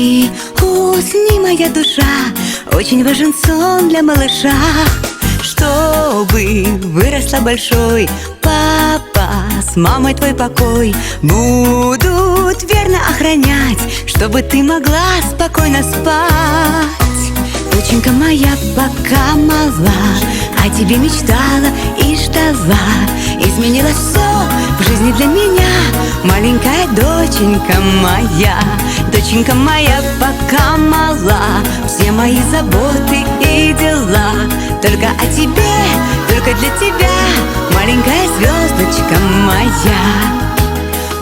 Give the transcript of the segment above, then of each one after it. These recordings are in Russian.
усни, усни, моя душа. Очень важен сон для малыша, чтобы выросла большой. Папа с мамой твой покой будут верно охранять, чтобы ты могла спокойно спать. Доченька моя пока мала, о тебе мечтала и ждала. Изменилось все в жизни для меня, маленькая доченька моя. Доченька моя пока мала, все мои заботы и дела только о тебе, только для тебя, маленькая звездочка моя.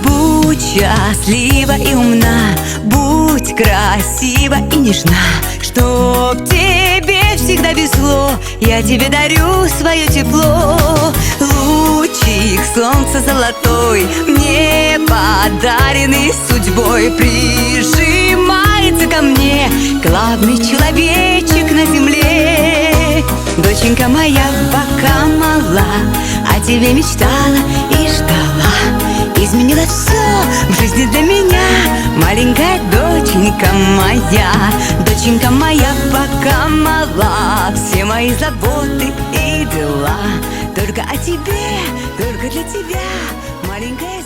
Будь счастлива и умна, будь красива и нежна, чтоб тебе всегда везло, я тебе дарю свое тепло. Лучик солнца золотой, мне подаренный судьбой, прижимается ко мне главный человечек на земле. Доченька моя пока мала, о тебе мечтала и ждала. Изменилось все в жизни для меня, маленькая доченька моя. Доченька моя пока мала, все мои заботы и дела только о тебе, только для тебя, маленькая